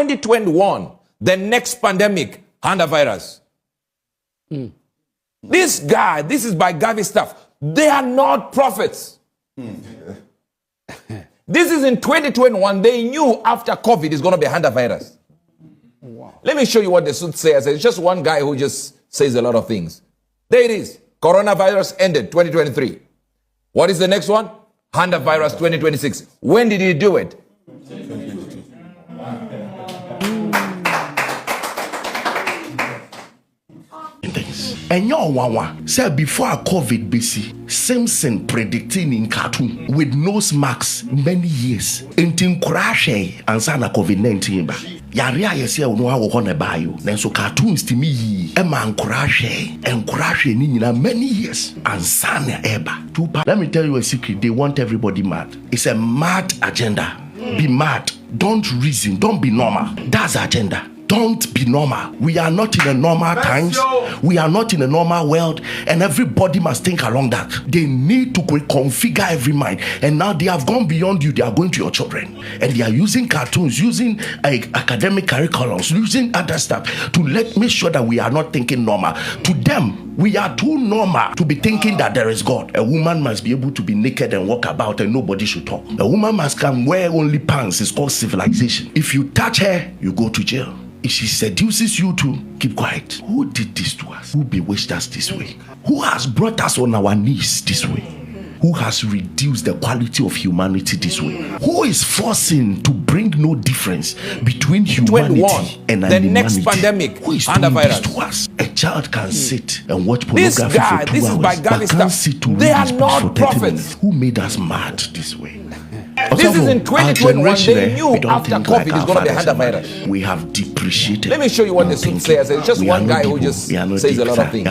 2021, the next pandemic, HantaVirus. This guy, this is by Gavi staff. They are not prophets. This is in 2021. They knew after COVID is going to be HantaVirus. Wow. Let me show you what the suit says. It's just one guy who just says a lot of things. There it is. Coronavirus ended 2023. What is the next one? HantaVirus 2026. When did he do it? And your wawa said before COVID BC, Simpson predicting in cartoon with nose marks many years. Intin crash and sana COVID-19 ba. Yaria yesi uno wa wona bayo. Nenso cartoons to me a man crash ni many years and sana eba. Let me tell you a secret. They want everybody mad. It's a mad agenda. Be mad. Don't reason. Don't be normal. That's the agenda. Don't be normal. We are not in a normal times. We are not in a normal world, and everybody must think along that. They need to reconfigure every mind, and now they have gone beyond you. They are going to your children, and they are using cartoons, using academic curriculums, using other stuff to make sure that we are not thinking normal. To them, we are too normal to be thinking that there is God. A woman must be able to be naked and walk about, and nobody should talk. A woman must come wear only pants. It's called civilization. If you touch her, you go to jail. If she seduces you to keep quiet. Who did this to us? Who bewitched us this way? Who has brought us on our knees this way? Who has reduced the quality of humanity this way? Who is forcing to bring no difference between humanity and the next pandemic? Who is doing this to us? A child can sit and watch pornography for 2 hours, but can't sit to read this book for 30 minutes. Who made us mad this way? This is in 2021. They knew after COVID is going to be HantaVirus. We have depreciated. Let me show you what the suit says. It's just one guy who just says a lot of things.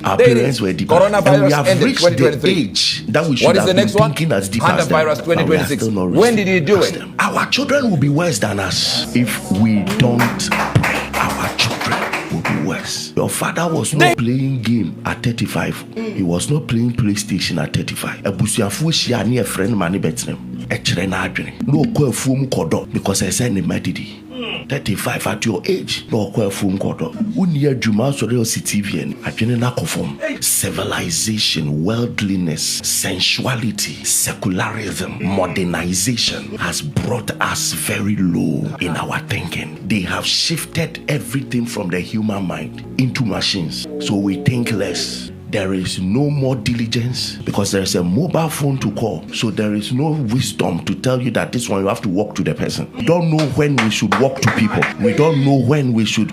Our parents were deep. Coronavirus ended 2023. Age that we should what is the next one? As deep HantaVirus 2026. When did he do it? Our children will be worse than us if we don't pray. Our children will be worse. Your father was not playing game at 35. He was not playing PlayStation at 35. Ebusuafo shia ne friend mani betnem. Echere na adwene. No kwa fuom kodo because I said ne madidi. 35 at your age. No kwa fuom kodo. Uni adwuma so re TV en adwene na kofom. Civilization, worldliness, sensuality, secularism, modernization has brought us very low in our thinking. They have shifted everything from the human mind into machines. So we think less. There is no more diligence because there is a mobile phone to call. So there is no wisdom to tell you that this one you have to walk to the person. We don't know when we should walk to people. We don't know when we should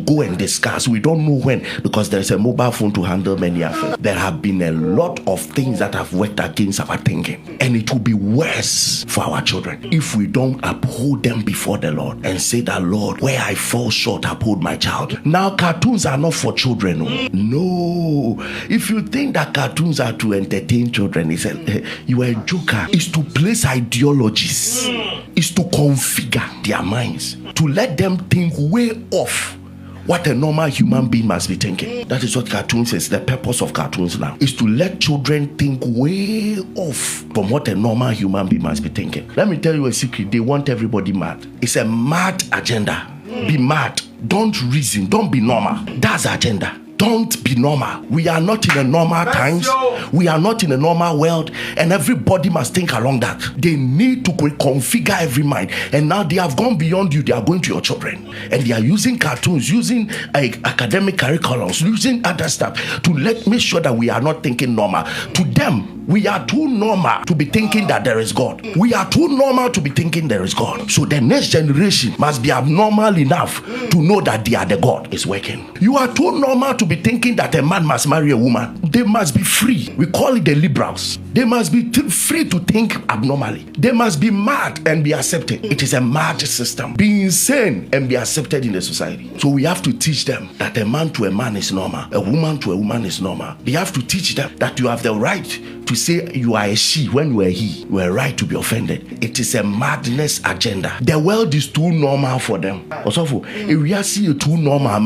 go and discuss. We don't know when because there is a mobile phone to handle many affairs. There have been a lot of things that have worked against our thinking, and it will be worse for our children if we don't uphold them before the Lord and say that, Lord, where I fall short, uphold my child. Now cartoons are not for children. No. If you think that cartoons are to entertain children, you are a joker. It's to place ideologies. It's to configure their minds. To let them think way off what a normal human being must be thinking. That is what cartoons is. The purpose of cartoons now is to let children think way off from what a normal human being must be thinking. Let me tell you a secret. They want everybody mad. It's a mad agenda. Be mad. Don't reason. Don't be normal. That's the agenda. Don't be normal. We are not in a normal times. We are not in a normal world, and everybody must think along that. They need to reconfigure every mind, and now they have gone beyond you. They are going to your children, and they are using cartoons, using academic curriculums, using other stuff to make sure that we are not thinking normal. To them, we are too normal to be thinking that there is God. We are too normal to be thinking there is God. So the next generation must be abnormal enough to know that they are the God is working. You are too normal to be thinking that a man must marry a woman. They must be free. We call it the liberals. They must be free to think abnormally. They must be mad and be accepted. It is a mad system. Be insane and be accepted in the society. So we have to teach them that a man to a man is normal. A woman to a woman is normal. We have to teach them that you have the right to say you are a she when you are he. You are right to be offended. It is a madness agenda. The world is too normal for them. Also, if we are seeing too normal,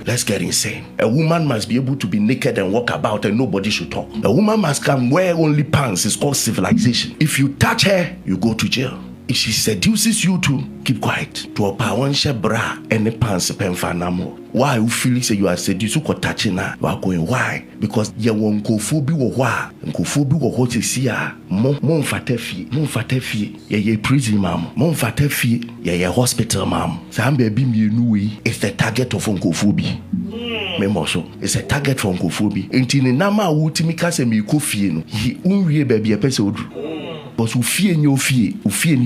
let's get insane. A woman must be able to be naked and walk about and nobody should talk. A woman must come wear only pants. It's called civilization. If you touch her, you go to jail. if she seduces you to keep quiet, to a power bra and the pants penfanamo. Why you feel say you are seduced to touching her? You are going why? Because you won't go phobia or why? Go phobia or what you see her. Mon fatefi, ye prison ma'am. Mon fatefi, ye hospital ma'am. Some baby me nui is the target of oncophobia. Memoso, it's a target for oncophobia. Until the nama ultimika se me coffee no. He unrie baby a person. But you fear ni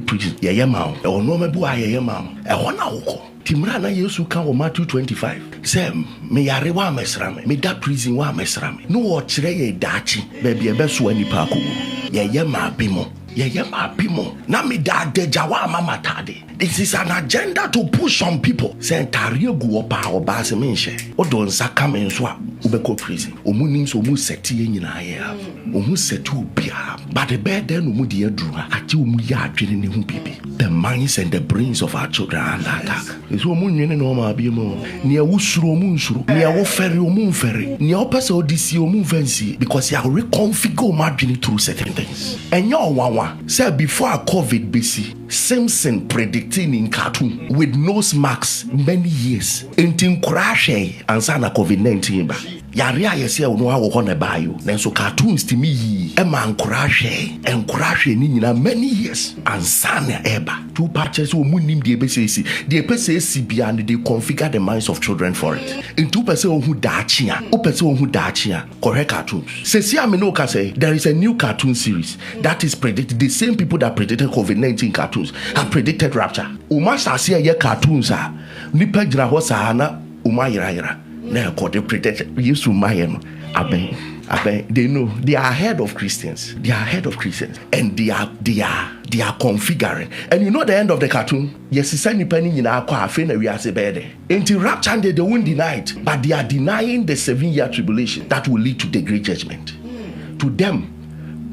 prison. Ye ma'am. Or no me boy ye ma'am. I wanna walk. Timrana Yesu kan o Matthew 25. Say me yare wa mesrame. Me da prison wa mesrame. No wo kire ye dachi. Baby ebe so ani pa ko. Ye ma bimo. Na me da deja wa mama tade. This is an agenda to push some people. Say tare gu opa oba se menhye. Odo nsa kam enso a ubeko prison. Omu nim so omu seti ye nyina ye. Omu seti obia. But the bed then omu de adru a. Ati omu ya adwene ne hu bibi. The minds and the brains of our children are attack. So omu nwene no ma bi mo. Ne awusuro omu nsuro. Ne awofere omu mfere. Ne opese odisi omu fancy because you reconfigure omu adwene through certain things. Enyo wawa. Say before COVID BC, Simpson predicting in cartoon with nose marks many years. Intin crash and sana COVID-19 ba. Yarea yesi ono ha wo na ba yo. Nenso cartoons timi yi e man crash ni nyina many years and sana eba. Two patches wo munim de ebesesi. De ebesesi bia and they configure the minds of children for it. In 2% ohu daachia. O person ohu daachia. Correct cartoons. Sesi ameno ka say there is a new cartoon series that is predicted. The same people that predicted COVID-19 cartoons have predicted rapture. Uma sase ye cartoons a nipa gira ho sa na uma yira. Na ko they predict used to mayen aben they know they are ahead of Christians and they are configuring. And you know the end of the cartoon, yes, it's any penny in our car na we are say bed until rapture they won't deny it, but they are denying the 7-year tribulation that will lead to the great judgment. To them,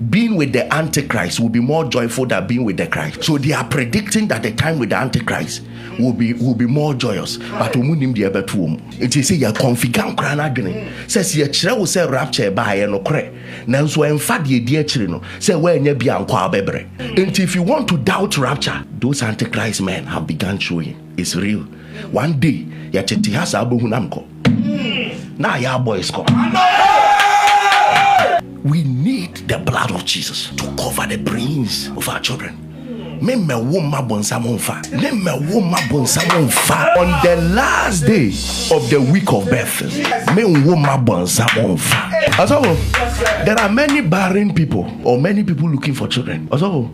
being with the Antichrist will be more joyful than being with the Christ. So they are predicting that the time with the Antichrist will be more joyous. But umunim the ebe to it is say you configure krana adwene. Says ye kire wo say rapture ba ye no kre. Nanso emfa de die kire no. Say we nya bia nkwa bebre. And if you want to doubt rapture, those Antichrist men have begun showing it's real. One day ya cheti hasa abohu namko. Na ya boys come. We need the blood of Jesus to cover the brains of our children. On the last day of the week of birth, there are many barren people or many people looking for children. Because Bible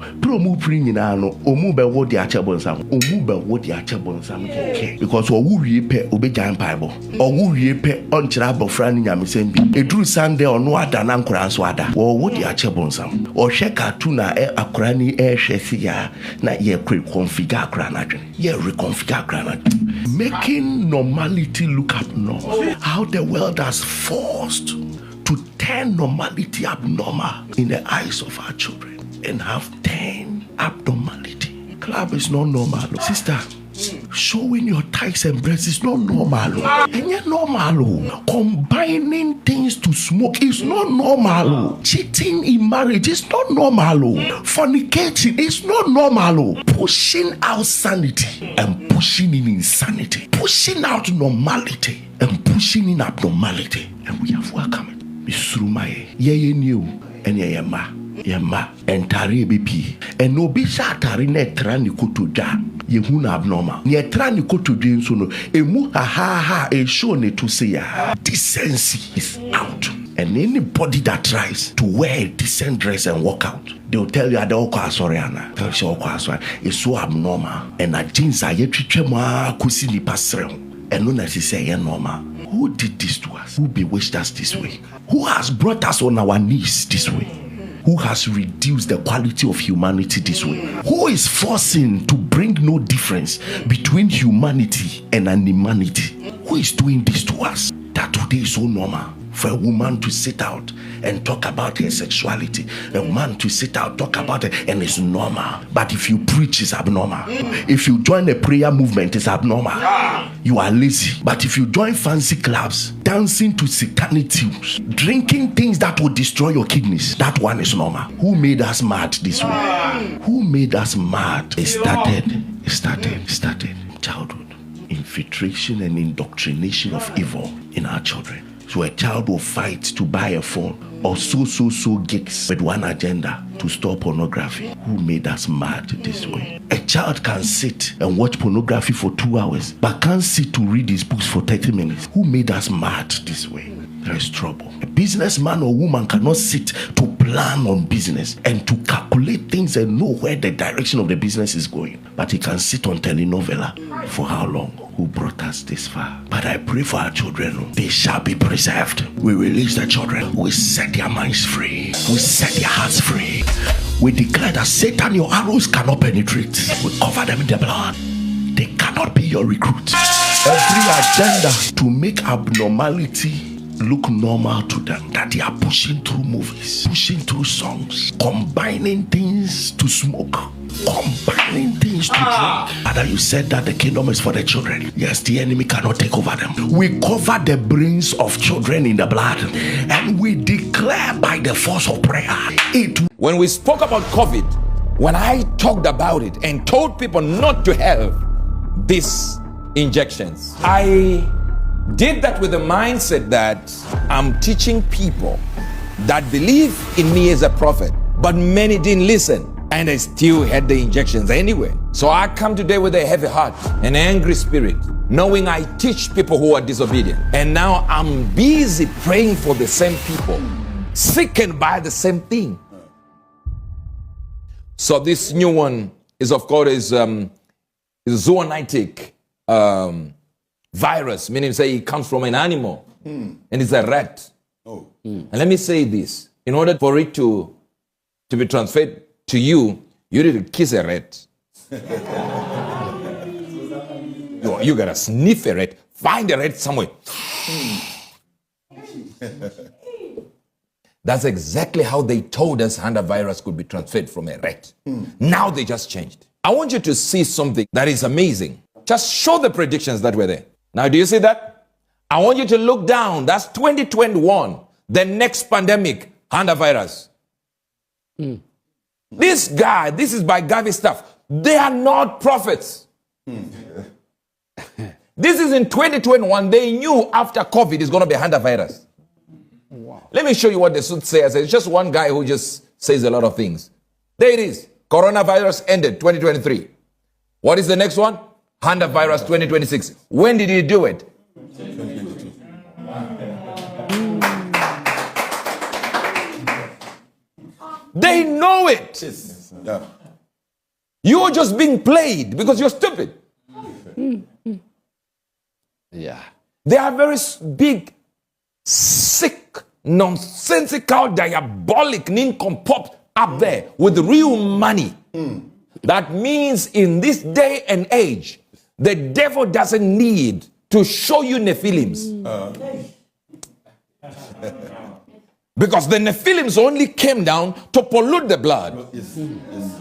or Sunday or no or na ye reconfigure granade. Making normality look abnormal. How the world has forced to turn normality abnormal in the eyes of our children and have turned abnormality. Club is not normal, sister. Showing your thighs and breasts is not normal. And yet normal. Combining things to smoke is not normal. Cheating in marriage is not normal. Fornicating is not normal. Pushing out sanity and pushing in insanity. Pushing out normality and pushing in abnormality. And we have welcomed it. Misrumaye. Ye new and ye ma. Yema entare BP and no be shatari ne trani kutuda ye huna abnormal ne trani kutuda nso no emu ha e show ne to say ya decency is out. And anybody that tries to wear a decent dress and walk out, they'll tell you it's so abnormal. And a jeans are yet kusini pasrem and no necessarily normal. Who did this to us? Who bewitched us this way? Who has brought us on our knees this way? Who has reduced the quality of humanity this way? Who is forcing to bring no difference between humanity and inhumanity? Who is doing this to us? That today is so normal for a woman to sit out and talk about her sexuality, a man to sit out, talk about it, and it's normal. But if you preach, it's abnormal. If you join a prayer movement, it's abnormal. You are lazy. But if you join fancy clubs, dancing to satanic tunes, drinking things that will destroy your kidneys, that one is normal. Who made us mad this way? Who made us mad? It started childhood. Infiltration and indoctrination of evil in our children. So a child will fight to buy a phone or so gigs with one agenda to stop pornography. Who made us mad this way? A child can sit and watch pornography for 2 hours but can't sit to read his books for 30 minutes. Who made us mad this way? There is trouble. A businessman or woman cannot sit to plan on business and to calculate things and know where the direction of the business is going. But he can sit on telenovela. For how long? Who brought us this far? But I pray for our children. They shall be preserved. We release the children. We set their minds free. We set their hearts free. We declare that Satan, your arrows cannot penetrate. We cover them in the blood. They cannot be your recruit. Every agenda to make abnormality look normal to them, that they are pushing through movies, pushing through songs, combining things to smoke, combining things to drink. Father, you said that the kingdom is for the children. Yes, the enemy cannot take over them. We cover the brains of children in the blood, and we declare by the force of prayer. When we spoke about COVID, when I talked about it and told people not to have these injections, I did that with the mindset that I'm teaching people that believe in me as a prophet, but many didn't listen and they still had the injections anyway. So I come today with a heavy heart, an angry spirit, knowing I teach people who are disobedient. And now I'm busy praying for the same people, sickened by the same thing. So this new one is, of course, is zoonotic virus, meaning say it comes from an animal, and it's a rat. And let me say this: in order for it to be transferred to you, you need to kiss a rat. You gotta sniff a rat, find a rat somewhere. That's exactly how they told us HantaVirus could be transferred from a rat. Now they just changed. I want you to see something that is amazing. Just show the predictions that were there. Now, do you see that? I want you to look down. That's 2021, the next pandemic, HantaVirus. This guy, this is by Gavi staff. They are not prophets. This is in 2021. They knew after COVID is going to be HantaVirus. Wow. Let me show you what the suit says. It's just one guy who just says a lot of things. There it is. Coronavirus ended 2023. What is the next one? HantaVirus 2026. When did he do it? They know it. Yeah. You're just being played because you're stupid. Yeah. They are very big, sick, nonsensical, diabolic nincompoop up there with real money. That means in this day and age, the devil doesn't need to show you Nephilims. Because the Nephilims only came down to pollute the blood.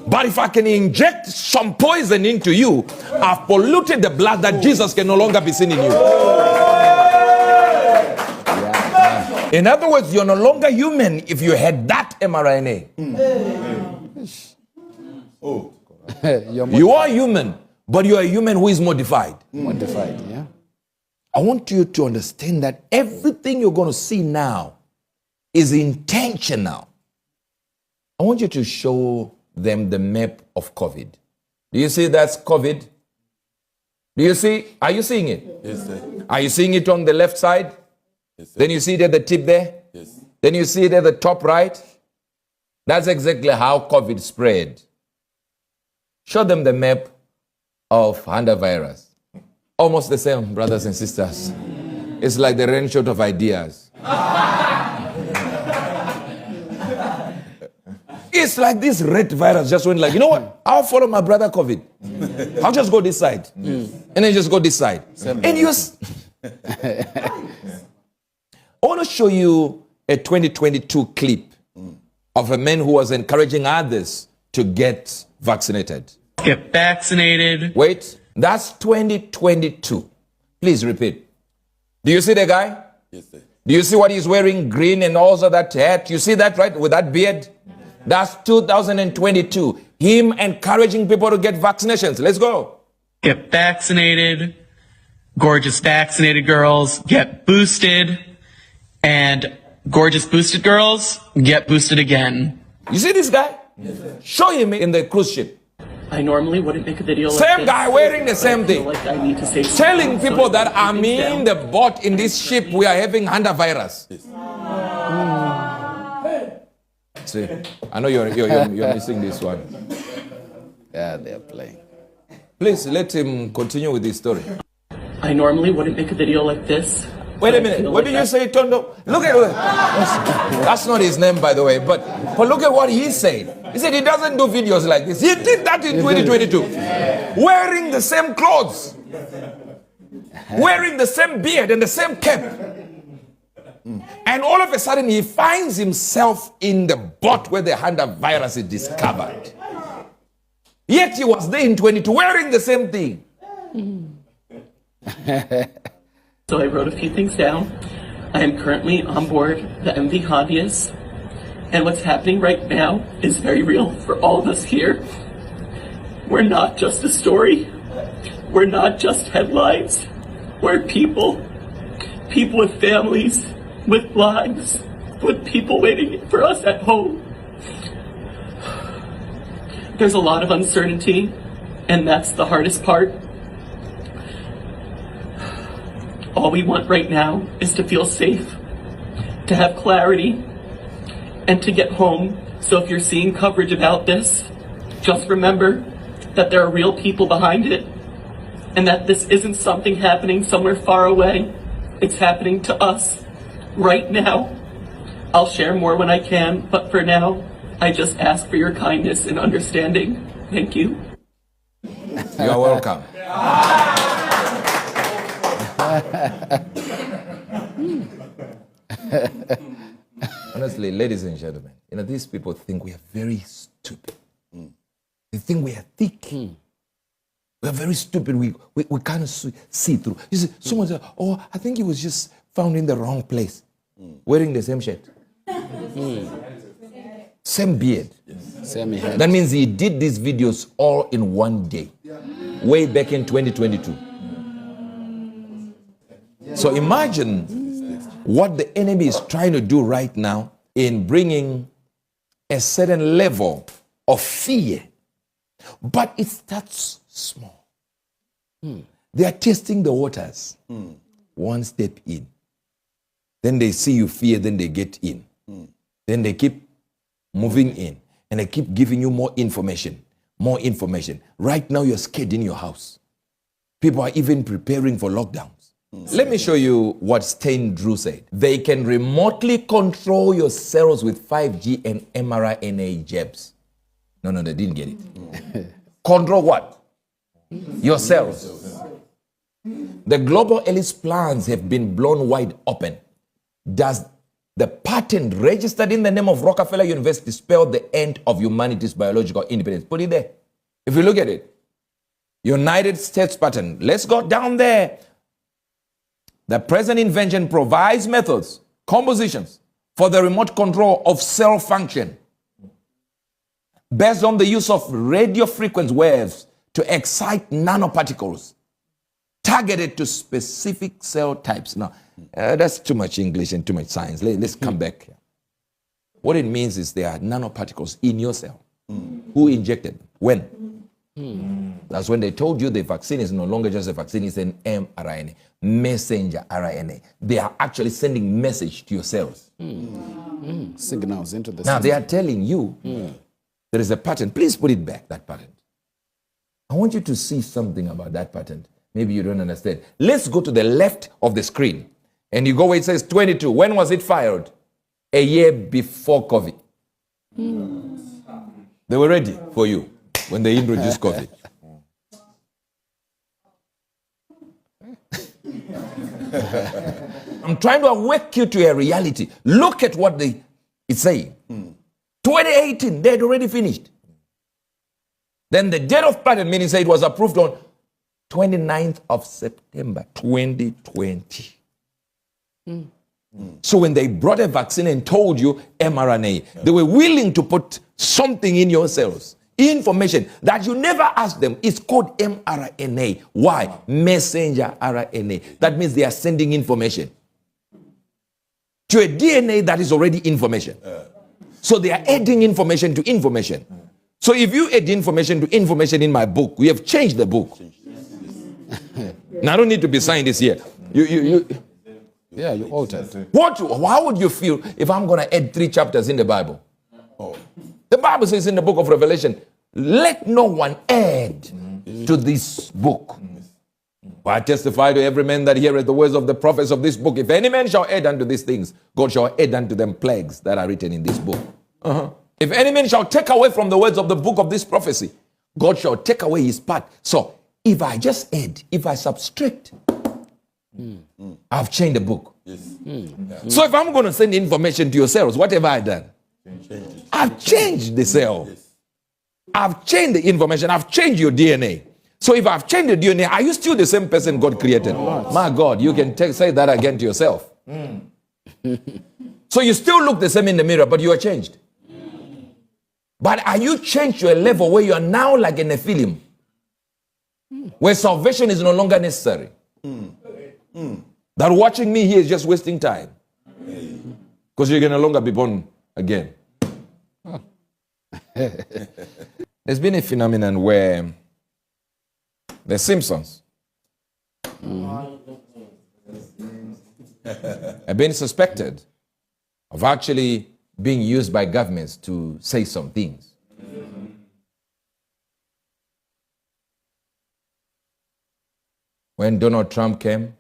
But if I can inject some poison into you, I've polluted the blood that Jesus can no longer be seen in you. In other words, you're no longer human if you had that mRNA. You are human, but you are a human who is modified. Modified, yeah. I want you to understand that everything you're going to see now is intentional. I want you to show them the map of COVID. Do you see that's COVID? Do you see? Are you seeing it? Yes, sir. Are you seeing it on the left side? Yes, sir. Then you see it at the tip there? Yes. Then you see it at the top right? That's exactly how COVID spread. Show them the map of HantaVirus. Almost the same, brothers and sisters. It's like the rain shot of ideas. It's like this red virus just went like, you know what? I'll follow my brother COVID. I'll just go this side. And then just go this side. And you... I want to show you a 2022 clip of a man who was encouraging others to get vaccinated. Get vaccinated. Wait, that's 2022. Please repeat. Do you see the guy? Yes, sir. Do you see what he's wearing? Green and also that hat. You see that, right? With that beard? That's 2022. Him encouraging people to get vaccinations. Let's go. Get vaccinated. Gorgeous vaccinated girls get boosted. And gorgeous boosted girls get boosted again. You see this guy? Yes, sir. Show him in the cruise ship. I normally wouldn't make a video like Same this. guy wearing the same I feel thing. like I need to say Telling something, people so that I I'm put things in down. the boat in this ship, we are having HantaVirus. Yes. See, I know you're missing this one. Yeah, they're playing. Please let him continue with his story. I normally wouldn't make a video like this. Wait a I minute. feel What like did you say, Tondo? Look at that's not his name, by the way. But look at what he said. He said he doesn't do videos like this. He did that in 2022, wearing the same clothes, wearing the same beard and the same cap. And all of a sudden, he finds himself in the boat where the HantaVirus is discovered. Yet he was there in 22, wearing the same thing. So I wrote a few things down. I am currently on board the MV Hobbyist, and what's happening right now is very real for all of us here. We're not just a story. We're not just headlines. We're people with families, with lives, with people waiting for us at home. There's a lot of uncertainty, and that's the hardest part. All we want right now is to feel safe, to have clarity, and to get home. So if you're seeing coverage about this, just remember that there are real people behind it, and that this isn't something happening somewhere far away. It's happening to us right now. I'll share more when I can, but for now, I just ask for your kindness and understanding. Thank you. You are welcome. Honestly, ladies and gentlemen, these people think we are very stupid. They think we are thick. We are very stupid. We can't see through. You see, someone said, "Oh, I think he was just found in the wrong place, wearing the same shirt, same beard." Same head. That means he did these videos all in one day, way back in 2022. So imagine what the enemy is trying to do right now in bringing a certain level of fear. But it starts small. They are testing the waters. One step in. Then they see you fear, then they get in. Then they keep moving in. And they keep giving you more information. More information. Right now you're scared in your house. People are even preparing for lockdowns. Let me show you what Stain Drew said. They can remotely control your cells with 5G and mRNA jabs. No, they didn't get it. Control what? Your cells. The global elite plans have been blown wide open. Does the patent registered in the name of Rockefeller University spell the end of humanity's biological independence? Put it there. If you look at it, United States patent. Let's go down there. The present invention provides methods, compositions for the remote control of cell function based on the use of radio frequency waves to excite nanoparticles targeted to specific cell types. Now, that's too much English and too much science. Let's come back. What it means is there are nanoparticles in your cell. Who injected? When? That's when they told you the vaccine is no longer just a vaccine, it's an mRNA, messenger RNA. They are actually sending message to your cells. Signals into the Now they are telling you there is a patent. Please put it back, that patent. I want you to see something about that patent. Maybe you don't understand. Let's go to the left of the screen. And you go where it says 22. When was it filed? A year before COVID. They were ready for you when they introduced COVID. I'm trying to awake you to a reality. Look at what it's saying. 2018, they had already finished. Then the date of patent, meaning say it was approved on 29th of September 2020. So when they brought a vaccine and told you mRNA, they were willing to put something in your cells, information that you never asked them. It's called mRNA. Why? Messenger RNA. That means they are sending information to a DNA that is already information. So they are adding information to information. So if you add information to information in my book, we have changed the book. Now I don't need to be scientist here. Yeah, you altered. How would you feel if I'm going to add 3 chapters in the Bible? The Bible says in the book of Revelation, let no one add to this book. For I testify to every man that heareth the words of the prophets of this book. If any man shall add unto these things, God shall add unto them plagues that are written in this book. If any man shall take away from the words of the book of this prophecy, God shall take away his part. So if I just add, if I subtract, I've changed the book. So if I'm going to send information to your cells, what have I done? I've changed the cell. I've changed the information. I've changed your DNA. So if I've changed the DNA, are you still the same person God created? My God, you can say that again to yourself. So you still look the same in the mirror, but you are changed. But are you changed to a level where you are now like in a film, where salvation is no longer necessary? That watching me here is just wasting time, because you're going to no longer be born again. There's been a phenomenon where the Simpsons have been suspected of actually being used by governments to say some things. When Donald Trump came,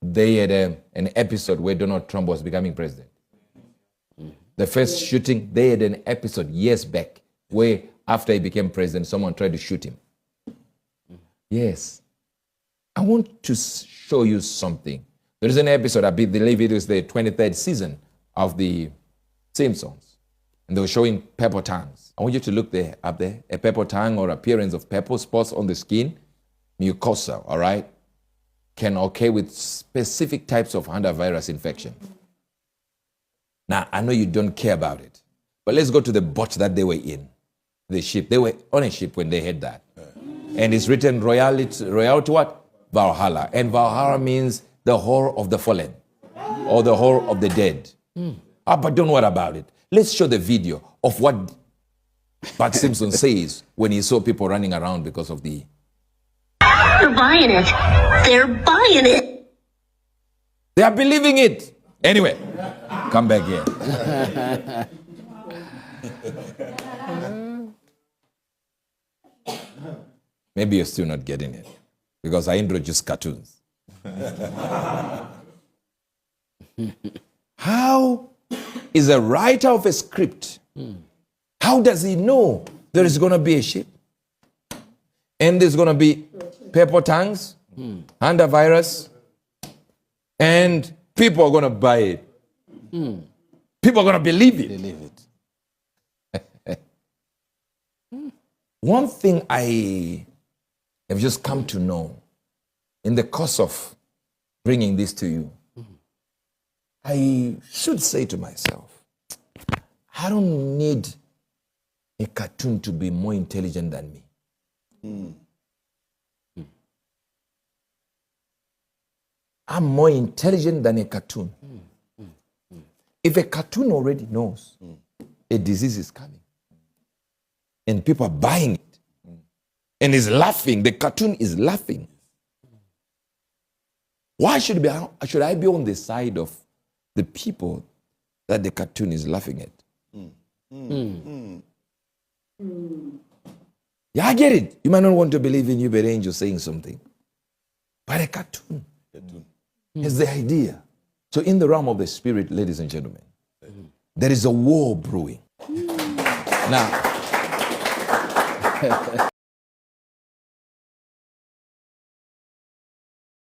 they had an episode where Donald Trump was becoming president. The first shooting, they had an episode years back where after he became president, someone tried to shoot him. Yes. I want to show you something. There is an episode, I believe it is the 23rd season of the Simpsons. And they were showing purple tongues. I want you to look there, up there. A purple tongue or appearance of purple spots on the skin, mucosa, all right, can occur with specific types of HantaVirus infection. Now, I know you don't care about it, but let's go to the boat that they were in, the ship. They were on a ship when they had that. And it's written royal to what? Valhalla. And Valhalla means the hall of the fallen or the hall of the dead. But don't worry about it. Let's show the video of what Bart Simpson says when he saw people running around because of the... They're buying it. They're buying it. They are believing it. Anyway, come back here. Maybe you're still not getting it because I introduced cartoons. How is a writer of a script, how does he know there is going to be a ship? And there's going to be purple tongues, HantaVirus, and people are going to buy it. People are going to believe it. One thing I have just come to know in the course of bringing this to you, I should say to myself, I don't need a cartoon to be more intelligent than me. I'm more intelligent than a cartoon. If a cartoon already knows a disease is coming and people are buying it and is laughing, the cartoon is laughing, why should I be on the side of the people that the cartoon is laughing at? Yeah, I get it. You might not want to believe in Ubert angel saying something, but a cartoon is the idea. So in the realm of the spirit, ladies and gentlemen, there is a war brewing. Now,